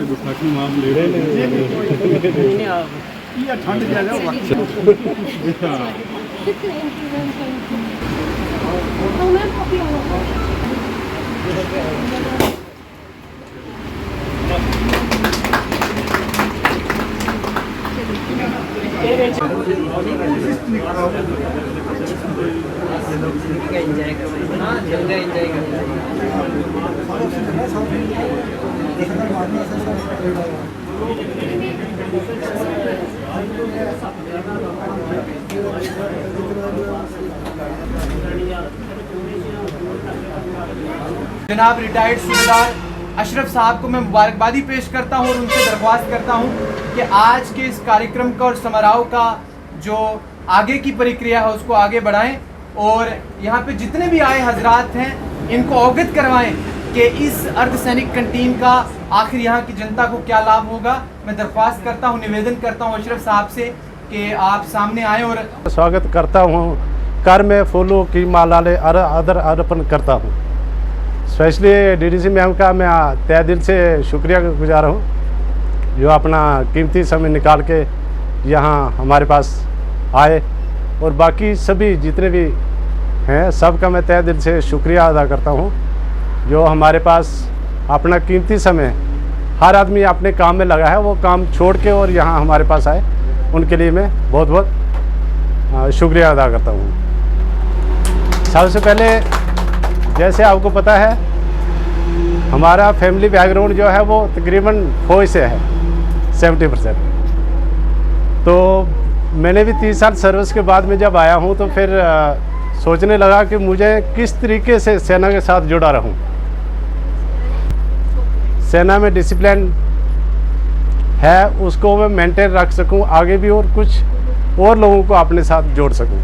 विसाखी मां ले रहे हैं ये ठंड ज्यादा जनाब रिटायर्ड सूबेदार अशरफ साहब को मैं मुबारकबादी पेश करता हूं और उनसे दरख्वास्त करता हूं कि आज के इस कार्यक्रम का और समारोह का जो आगे की प्रक्रिया है उसको आगे बढ़ाएं और यहाँ पे जितने भी आए हजरात हैं इनको अवगत करवाएं कि इस अर्धसैनिक कैंटीन का आखिर यहाँ की जनता को क्या लाभ होगा। मैं दरख्वास्त करता हूँ, निवेदन करता हूँ अशरफ साहब से कि आप सामने आएँ और स्वागत करता हूँ। कर में फूलों की माला आदर अर्पण करता हूँ। स्पेशली डीडीसी मैम का मैं तहे दिल से शुक्रिया गुजार हूँ जो अपना कीमती समय निकाल के यहाँ हमारे पास आए, और बाकी सभी जितने भी हैं सबका मैं तहे दिल से शुक्रिया अदा करता हूँ जो हमारे पास अपना कीमती समय, हर आदमी अपने काम में लगा है, वो काम छोड़ के और यहाँ हमारे पास आए, उनके लिए मैं बहुत बहुत शुक्रिया अदा करता हूँ। सबसे पहले जैसे आपको पता है हमारा फैमिली बैकग्राउंड जो है वो तकरीबन फौज से है 70%। तो मैंने भी 30 साल सर्विस के बाद में जब आया हूँ तो फिर सोचने लगा कि मुझे किस तरीके से सेना के साथ जुड़ा रहूँ, सेना में डिसिप्लिन है उसको मैं मेंटेन रख सकूँ आगे भी, और कुछ और लोगों को अपने साथ जोड़ सकूँ।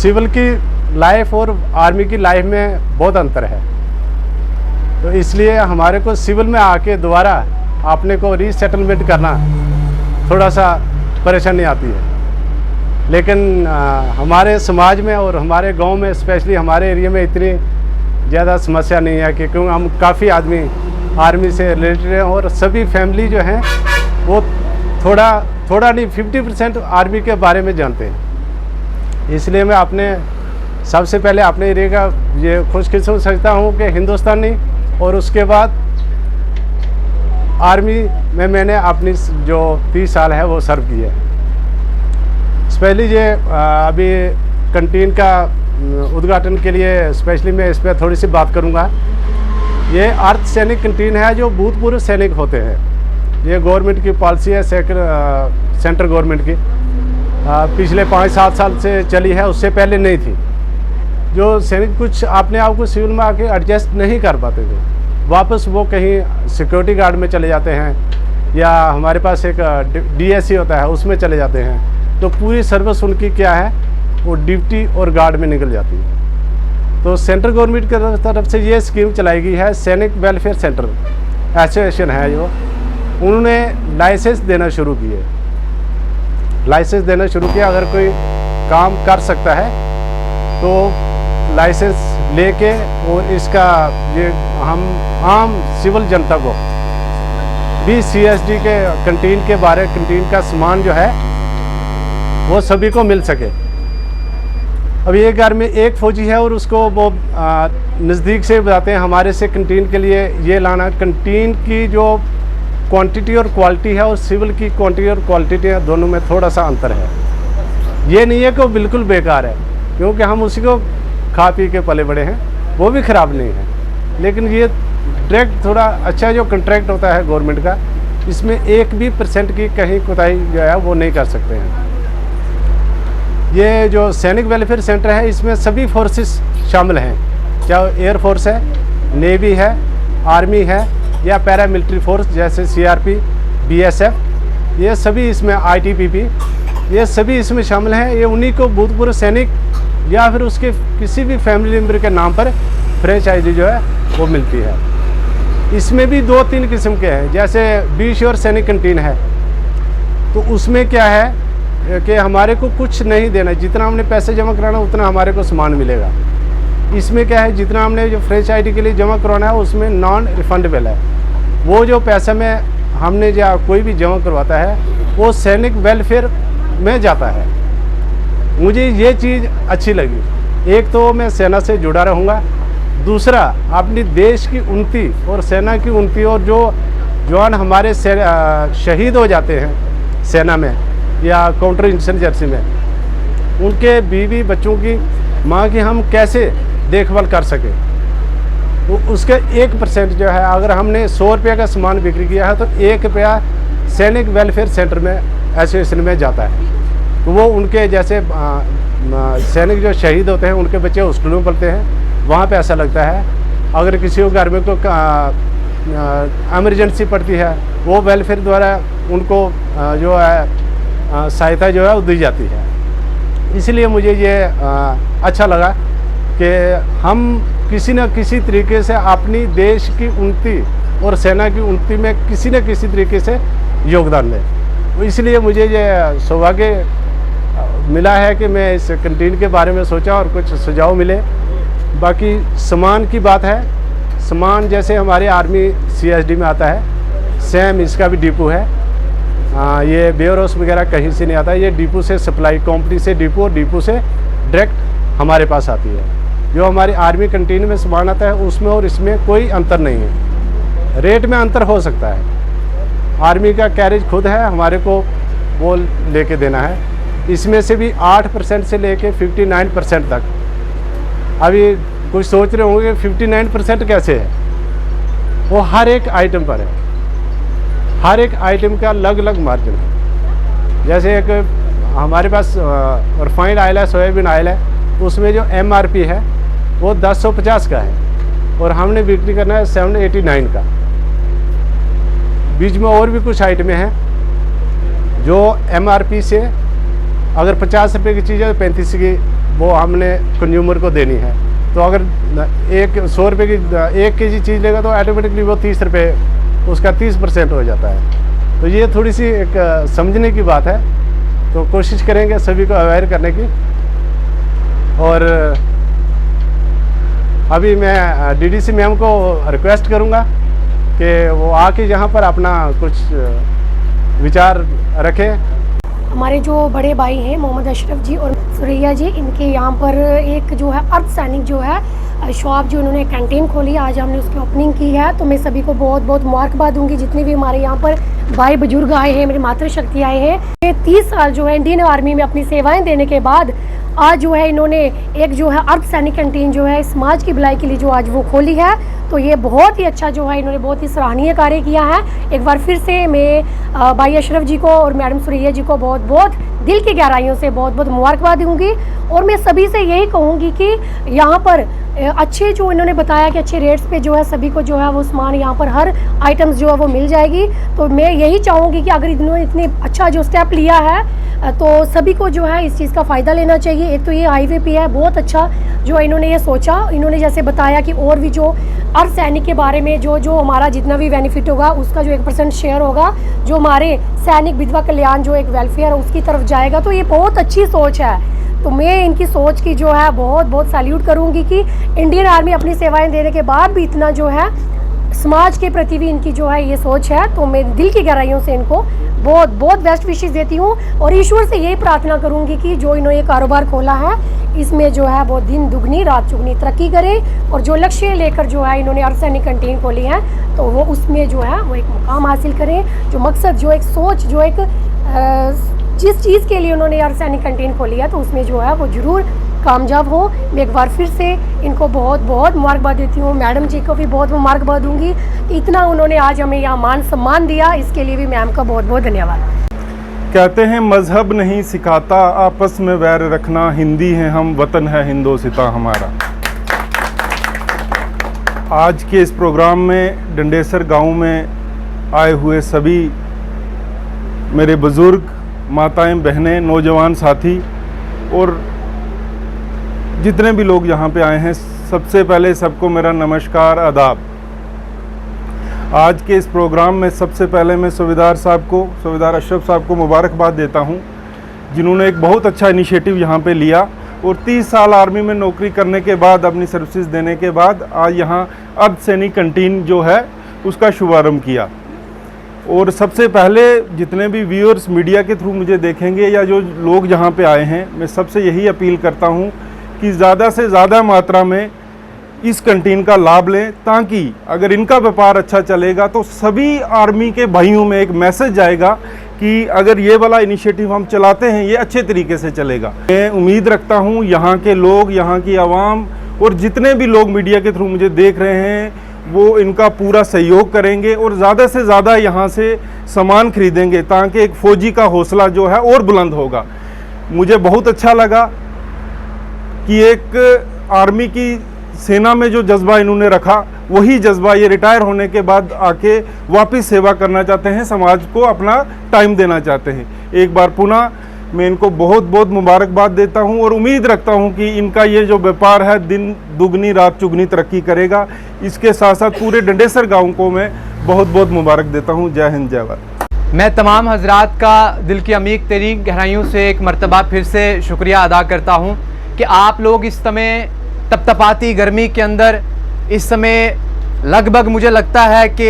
सिविल की लाइफ और आर्मी की लाइफ में बहुत अंतर है, तो इसलिए हमारे को सिविल में आके दोबारा अपने को रीसेटलमेंट करना थोड़ा सा परेशानी आती है। लेकिन हमारे समाज में और हमारे गांव में स्पेशली हमारे एरिया में इतनी ज़्यादा समस्या नहीं है क्योंकि हम काफ़ी आदमी आर्मी से रिलेटेड हैं और सभी फैमिली जो हैं वो थोड़ा नहीं 50% आर्मी के बारे में जानते हैं। इसलिए मैं अपने सबसे पहले अपने एरिया का ये खुशकिस्मत समझता हूँ कि हिंदुस्तानी, और उसके बाद आर्मी में मैंने अपनी जो 30 साल है वो सर्व की है। स्पेशली ये अभी कैंटीन का उद्घाटन के लिए स्पेशली मैं इस पर थोड़ी सी बात करूँगा। ये अर्ध सैनिक कैंटीन है जो भूतपूर्व सैनिक होते हैं, ये गवर्नमेंट की पॉलिसी है, सेंट्रल गवर्नमेंट की, पिछले 5-7 साल से चली है, उससे पहले नहीं थी। जो सैनिक कुछ अपने आप को सिविल में आके एडजस्ट नहीं कर पाते थे, वापस वो कहीं सिक्योरिटी गार्ड में चले जाते हैं या हमारे पास एक डीएससी होता है उसमें चले जाते हैं, तो पूरी सर्विस उनकी क्या है वो ड्यूटी और गार्ड में निकल जाती है। तो सेंट्रल गवर्नमेंट की तरफ से ये स्कीम चलाई गई है, सैनिक वेलफेयर सेंटर एसोसिएशन है जो, उन्होंने लाइसेंस देना शुरू किए। लाइसेंस देना शुरू किया, अगर कोई काम कर सकता है तो लाइसेंस लेके और इसका ये हम आम सिविल जनता को भी सीएसडी के कैंटीन के बारे, कैंटीन का सामान जो है वो सभी को मिल सके। अब ये घर में एक फौजी है और उसको वो नज़दीक से बताते हैं हमारे से कैंटीन के लिए ये लाना। कैंटीन की जो क्वांटिटी और क्वालिटी है और सिविल की क्वांटिटी और क्वालिटी है, दोनों में थोड़ा सा अंतर है। ये नहीं है कि वो बिल्कुल बेकार है, क्योंकि हम उसी को खा पी के पले बड़े हैं, वो भी ख़राब नहीं है। लेकिन ये डायरेक्ट थोड़ा अच्छा जो कॉन्ट्रैक्ट होता है गवर्नमेंट का, इसमें 1% की कहीं कोताही जो है वो नहीं कर सकते हैं। ये जो सैनिक वेलफेयर सेंटर है इसमें सभी फोर्सेस शामिल हैं, चाहे एयर फोर्स है, नेवी है, आर्मी है या पैरामिलिट्री फोर्स जैसे सीआरपी, बीएसएफ, ये सभी इसमें आईटीबीपी, ये सभी इसमें शामिल हैं। ये उन्हीं को भूतपूर्व सैनिक या फिर उसके किसी भी फैमिली मेम्बर के नाम पर फ्रेंचाइजी जो है वो मिलती है। इसमें भी 2-3 किस्म के हैं, जैसे बी श्योर सैनिक कैंटीन है, तो उसमें क्या है कि हमारे को कुछ नहीं देना, जितना हमने पैसे जमा कराना उतना हमारे को सामान मिलेगा। इसमें क्या है, जितना हमने जो फ्रेंचाइजी के लिए जमा करवाना है उसमें नॉन रिफंडेबल है, वो जो पैसा में हमने या कोई भी जमा करवाता है वो सैनिक वेलफेयर में जाता है। मुझे ये चीज़ अच्छी लगी। एक तो मैं सेना से जुड़ा रहूँगा, दूसरा अपनी देश की उन्नति और सेना की उन्नति, और जो जवान हमारे शहीद हो जाते हैं सेना में या काउंटर इंसर्जेंसी में, उनके बीवी बच्चों की माँ की हम कैसे देखभाल कर सकें। तो उसके 1% जो है, अगर हमने 100 रुपये का सामान बिक्री किया है तो 1 रुपया सैनिक वेलफेयर सेंटर में एसोसिएशन में जाता है। तो वो उनके जैसे सैनिक जो शहीद होते हैं उनके बच्चे हॉस्टल में पढ़ते हैं, वहाँ पे ऐसा लगता है। अगर किसी को घर में को इमरजेंसी पड़ती है, वो वेलफेयर द्वारा उनको जो है सहायता जो है वो दी जाती है। इसलिए मुझे ये अच्छा लगा कि हम किसी न किसी तरीके से अपनी देश की उन्नति और सेना की उन्नति में किसी न किसी तरीके से योगदान दें। तो इसलिए मुझे ये सौभाग्य मिला है कि मैं इस कैंटीन के बारे में सोचा और कुछ सुझाव मिले। बाकी सामान की बात है, सामान जैसे हमारे आर्मी CSD में आता है, सेम इसका भी डिपो है। ये वेयरहाउस वगैरह कहीं से नहीं आता, ये डिपो से सप्लाई, कंपनी से डिपो और डिपो से डायरेक्ट हमारे पास आती है। जो हमारी आर्मी कैंटीन में सामान आता है उसमें और इसमें कोई अंतर नहीं है। रेट में अंतर हो सकता है, आर्मी का कैरेज खुद है, हमारे को वो लेके देना है। इसमें से भी 8% से लेके 59% तक। अभी कुछ सोच रहे होंगे 59% कैसे है, वो हर एक आइटम पर है, हर एक आइटम का अलग अलग मार्जिन है। जैसे एक हमारे पास रिफाइंड ऑयल है, सोयाबीन ऑयल है, उसमें जो MRP है वो 1050 का है और हमने बिक्री करना है 789 का। बीच में और भी कुछ आइटमें हैं जो MRP से अगर 50 रुपये की चीज़ है तो 35 की वो हमने कंज्यूमर को देनी है। तो अगर 100 रुपये की 1 kg चीज़ लेगा तो ऑटोमेटिकली वो 30 रुपये उसका 30% हो जाता है। तो ये थोड़ी सी एक समझने की बात है, तो कोशिश करेंगे सभी को अवेयर करने की। और अभी मैं DDC मैम को रिक्वेस्ट करूंगा कि वो आके यहाँ पर अपना कुछ विचार रखें। हमारे जो बड़े भाई हैं मोहम्मद अशरफ जी और सुरैया जी, इनके यहाँ पर एक जो है अर्ध सैनिक जो है शॉप जो उन्होंने कैंटीन खोली, आज हमने उसकी ओपनिंग की है। तो मैं सभी को बहुत बहुत मुबारकबाद दूंगी, जितने भी हमारे यहाँ पर भाई बुजुर्ग आए हैं, मेरी मातृशक्ति आए हैं। 30 साल जो है इंडियन आर्मी में अपनी सेवाएं देने के बाद आज जो है इन्होंने एक जो है अर्ध सैनिक कैंटीन जो है समाज की भलाई के लिए जो आज वो खोली है। तो ये बहुत ही अच्छा जो है इन्होंने बहुत ही सराहनीय कार्य किया है। एक बार फिर से मैं भाई अशरफ जी को और मैडम सुरैया जी को बहुत बहुत दिल की गहराइयों से बहुत बहुत मुबारकबाद दूंगी। और मैं सभी से यही कहूँगी कि यहाँ पर अच्छे जो इन्होंने बताया कि अच्छे रेट्स पे जो है सभी को जो है वो सामान यहाँ पर हर आइटम्स जो है वो मिल जाएगी। तो मैं यही चाहूँगी कि अगर इन्होंने इतनी अच्छा जो स्टेप लिया है तो सभी को जो है इस चीज़ का फ़ायदा लेना चाहिए। एक तो ये हाईवे पे है, बहुत अच्छा जो इन्होंने ये सोचा। इन्होंने जैसे बताया कि और भी जो अर्ध सैनिक के बारे में जो हमारा जितना भी बेनिफिट होगा उसका जो 1% शेयर होगा जो हमारे सैनिक विधवा कल्याण जो एक वेलफेयर उसकी तरफ जाएगा। तो ये बहुत अच्छी सोच है। तो मैं इनकी सोच की जो है बहुत बहुत सैल्यूट करूँगी कि इंडियन आर्मी अपनी सेवाएं देने के बाद भी इतना जो है समाज के प्रति भी इनकी जो है ये सोच है। तो मैं दिल की गहराइयों से इनको बहुत बहुत बेस्ट विशेस देती हूँ और ईश्वर से यही प्रार्थना करूँगी कि जो इन्होंने ये कारोबार खोला है इसमें जो है वो दिन दुगनी रात चुगनी तरक्की करें और जो लक्ष्य लेकर जो है इन्होंने अर्ध सैनिक कैंटीन खोली है तो वो उसमें जो है वो एक मुकाम हासिल करें। जो मकसद जो एक सोच जो एक जिस चीज़ के लिए उन्होंने अर्ध सैनिक कैंटीन खोली है तो उसमें जो है वो ज़रूर कामयाब हो। मैं एक बार फिर से इनको बहुत बहुत मुबारकबाद देती हूँ। मैडम जी को भी बहुत मुबारकबाद दूंगी कि इतना उन्होंने आज हमें यहाँ मान सम्मान दिया, इसके लिए भी मैम का बहुत बहुत धन्यवाद। कहते हैं मजहब नहीं सिखाता आपस में वैर रखना, हिंदी है हम वतन है हिंदोसिता हमारा। आज के इस प्रोग्राम में डंडेसर गांव में आए हुए सभी मेरे बुज़ुर्ग, माताएं, बहनें, नौजवान साथी और जितने भी लोग यहाँ पे आए हैं, सबसे पहले सबको मेरा नमस्कार, आदाब। आज के इस प्रोग्राम में सबसे पहले मैं सूबेदार अशरफ साहब को मुबारकबाद देता हूँ, जिन्होंने एक बहुत अच्छा इनिशिएटिव यहाँ पे लिया और 30 साल आर्मी में नौकरी करने के बाद अपनी सर्विसेज देने के बाद आज यहाँ अर्ध सैनिक कैंटीन जो है उसका शुभारंभ किया। और सबसे पहले जितने भी व्यूअर्स मीडिया के थ्रू मुझे देखेंगे या जो लोग जहाँ पे आए हैं, मैं सबसे यही अपील करता हूँ कि ज़्यादा से ज़्यादा मात्रा में इस कैंटीन का लाभ लें, ताकि अगर इनका व्यापार अच्छा चलेगा तो सभी आर्मी के भाइयों में एक मैसेज जाएगा कि अगर ये वाला इनिशिएटिव हम चलाते हैं ये अच्छे तरीके से चलेगा। मैं उम्मीद रखता हूँ यहाँ के लोग, यहाँ की आवाम और जितने भी लोग मीडिया के थ्रू मुझे देख रहे हैं वो इनका पूरा सहयोग करेंगे और ज़्यादा से ज़्यादा यहाँ से सामान खरीदेंगे, ताकि एक फ़ौजी का हौसला जो है और बुलंद होगा। मुझे बहुत अच्छा लगा कि एक आर्मी की सेना में जो जज्बा इन्होंने रखा, वही जज्बा ये रिटायर होने के बाद आके वापस सेवा करना चाहते हैं, समाज को अपना टाइम देना चाहते हैं। एक बार पुनः मैं इनको बहुत बहुत मुबारकबाद देता हूं और उम्मीद रखता हूं कि इनका ये जो व्यापार है दिन दुगनी रात चुगनी तरक्की करेगा। इसके साथ साथ पूरे डंडेसर गाँव को मैं बहुत बहुत मुबारक देता हूं। जय हिंद, जय भारत। मैं तमाम हजरात का दिल की अमीक तरीक गहराइयों से एक मर्तबा फिर से शुक्रिया अदा करता हूँ कि आप लोग इस समय तपतपाती गर्मी के अंदर इस समय लगभग मुझे लगता है कि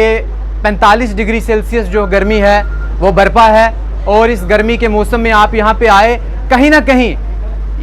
45 डिग्री सेल्सियस जो गर्मी है वो बरपा है, और इस गर्मी के मौसम में आप यहाँ पे आए, कहीं ना कहीं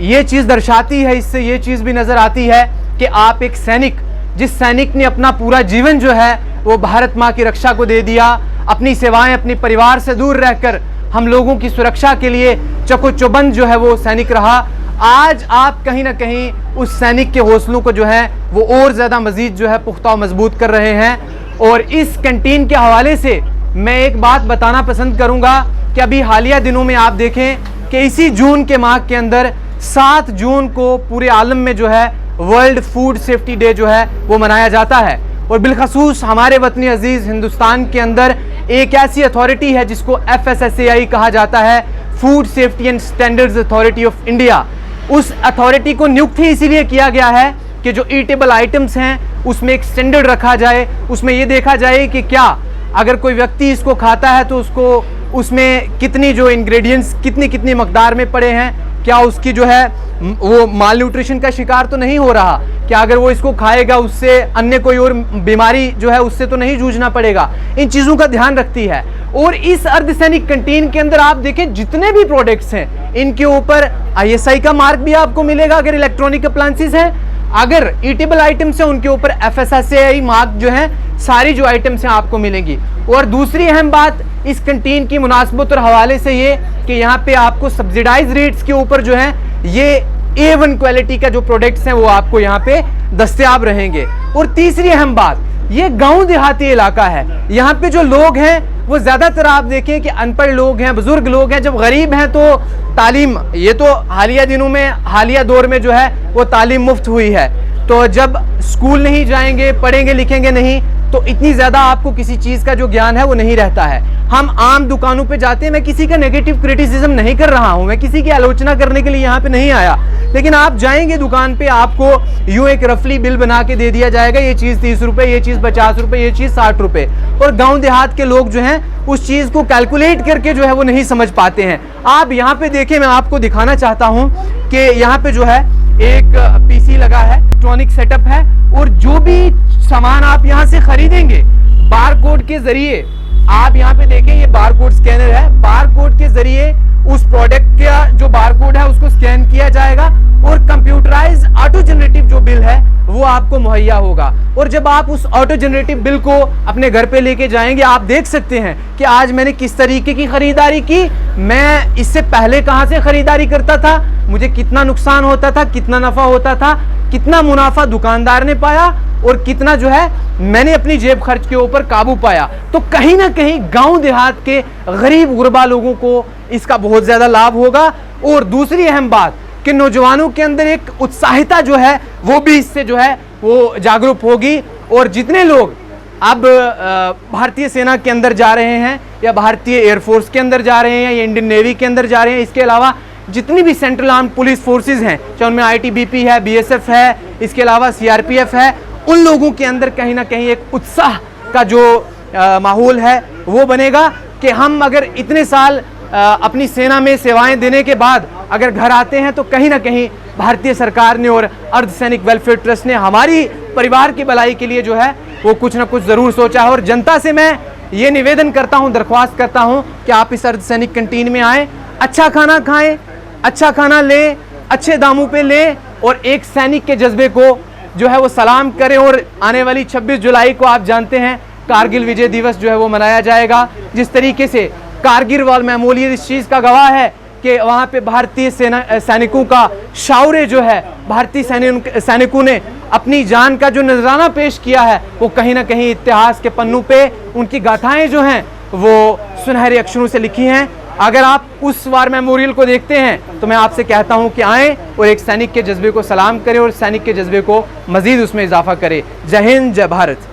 ये चीज़ दर्शाती है, इससे ये चीज़ भी नज़र आती है कि आप एक सैनिक, जिस सैनिक ने अपना पूरा जीवन जो है वो भारत माँ की रक्षा को दे दिया, अपनी सेवाएं अपने परिवार से दूर रहकर हम लोगों की सुरक्षा के लिए चकोचौबंद जो है वो सैनिक रहा। आज आप कहीं ना कहीं उस सैनिक के हौसलों को जो है वो और ज़्यादा मज़ीद जो है पुख्ता और मजबूत कर रहे हैं। और इस कैंटीन के हवाले से मैं एक बात बताना पसंद करूंगा कि अभी हालिया दिनों में आप देखें कि इसी जून के माह के अंदर 7 जून को पूरे आलम में जो है वर्ल्ड फूड सेफ्टी डे जो है वो मनाया जाता है, और बिलखसूस हमारे वतनी अजीज़ हिंदुस्तान के अंदर एक ऐसी अथॉरिटी है जिसको FSSAI कहा जाता है, food safety and standards authority of India. उस अथॉरिटी को नियुक्त ही इसीलिए किया गया है कि जो ईटेबल आइटम्स हैं उसमें एक स्टैंडर्ड रखा जाए, उसमें ये देखा जाए कि क्या अगर कोई व्यक्ति इसको खाता है तो उसको उसमें कितनी जो इंग्रेडिएंट्स कितनी मकदार में पड़े हैं, क्या उसकी जो है वो माल न्यूट्रिशन का शिकार तो नहीं हो रहा, क्या अगर वो इसको खाएगा उससे अन्य कोई और बीमारी जो है उससे तो नहीं जूझना पड़ेगा। इन चीज़ों का ध्यान रखती है। और इस अर्धसैनिक कैंटीन के अंदर आप देखें जितने भी प्रोडक्ट्स हैं इनके ऊपर ISI का मार्क भी आपको मिलेगा। अगर इलेक्ट्रॉनिक अप्लायंसेस हैं, अगर ईटेबल आइटम्स हैं, उनके ऊपर FSSAI मार्क जो है सारी जो आइटम्स हैं आपको मिलेंगी। और दूसरी अहम बात इस कैंटीन की मुनासबत और हवाले से ये कि यहाँ पे आपको सब्सिडाइज रेट्स के ऊपर जो है ये A1 क्वालिटी का जो प्रोडक्ट्स हैं वो आपको यहाँ पे दस्तयाब रहेंगे। और तीसरी अहम बात, ये गांव देहाती इलाका है, यहाँ पे जो लोग हैं वो ज़्यादातर आप देखें कि अनपढ़ लोग हैं, बुजुर्ग लोग हैं। जब गरीब हैं तो तालीम, ये तो हालिया दिनों में हालिया दौर में जो है वो तालीम मुफ्त हुई है, तो जब स्कूल नहीं जाएंगे, पढ़ेंगे लिखेंगे नहीं, तो इतनी ज़्यादा आपको किसी चीज़ का जो ज्ञान है वो नहीं रहता है। हम आम दुकानों पे जाते हैं, मैं किसी का नेगेटिव क्रिटिसिज्म नहीं कर रहा हूँ, मैं किसी की आलोचना करने के लिए यहाँ पे नहीं आया, लेकिन आप जाएंगे दुकान पे आपको यूँ एक रफली बिल बना के दे दिया जाएगा, ये चीज़ 30 रुपये, ये चीज़ 50 रुपये, ये चीज़ 60 रुपये। और गाँव देहात के लोग जो हैं उस चीज़ को कैलकुलेट करके जो है वो नहीं समझ पाते हैं। आप यहाँ पे देखें, मैं आपको दिखाना चाहता हूँ कि यहाँ पे जो है एक PC लगा है, इलेक्ट्रॉनिक सेटअप है, और जो भी सामान आप यहाँ से खरीदेंगे बारकोड के जरिए, आप यहाँ पे देखें ये बारकोड स्कैनर है, बारकोड के जरिए उस प्रोडक्ट का जो बारकोड है उसको स्कैन किया जाएगा और कंप्यूटराइज ऑटो जनरेटिव जो बिल है वो आपको मुहैया होगा। और जब आप उस ऑटो जनरेटिव बिल को अपने घर पे लेके जाएंगे, आप देख सकते हैं कि आज मैंने किस तरीके की खरीदारी की, मैं इससे पहले कहाँ से खरीदारी करता था, मुझे कितना नुकसान होता था, कितना नफा होता था, कितना मुनाफा दुकानदार ने पाया और कितना जो है मैंने अपनी जेब खर्च के ऊपर काबू पाया। तो कहीं ना कहीं गांव देहात के गरीब गुरबा लोगों को इसका बहुत ज़्यादा लाभ होगा। और दूसरी अहम बात कि नौजवानों के अंदर एक उत्साहिता जो है वो भी इससे जो है वो जागरूक होगी। और जितने लोग अब भारतीय सेना के अंदर जा रहे हैं या भारतीय एयरफोर्स के अंदर जा रहे हैं या इंडियन नेवी के अंदर जा रहे हैं, इसके अलावा जितनी भी सेंट्रल आर्म्ड पुलिस फोर्सेस हैं, चाहे उनमें ITBP है, BSF है, इसके अलावा CRPF है, उन लोगों के अंदर कहीं ना कहीं एक उत्साह का जो माहौल है वो बनेगा कि हम अगर इतने साल अपनी सेना में सेवाएं देने के बाद अगर घर आते हैं तो कहीं ना कहीं भारतीय सरकार ने और अर्धसैनिक वेलफेयर ट्रस्ट ने हमारी परिवार की भलाई के लिए जो है वो कुछ ना कुछ ज़रूर सोचा है। और जनता से मैं ये निवेदन करता हूँ, दरख्वास्त करता हूँ कि आप इस अर्धसैनिक कैंटीन में आएँ, अच्छा खाना खाएँ, अच्छा खाना लें, अच्छे दामों पे लें और एक सैनिक के जज्बे को जो है वो सलाम करें। और आने वाली 26 जुलाई को आप जानते हैं कारगिल विजय दिवस जो है वो मनाया जाएगा। जिस तरीके से कारगिल वाल मेमोरियल इस चीज़ का गवाह है कि वहाँ पे भारतीय सैनिकों का शौर्य जो है, भारतीय सैनिकों ने अपनी जान का जो नजराना पेश किया है वो कहीं ना कहीं इतिहास के पन्नों पे उनकी गाथाएं जो हैं वो सुनहरे अक्षरों से लिखी हैं। अगर आप उस वार मेमोरियल को देखते हैं तो मैं आपसे कहता हूं कि आएँ और एक सैनिक के जज्बे को सलाम करें और सैनिक के जज्बे को मजीद उसमें इजाफा करें। जय हिंद, जय भारत।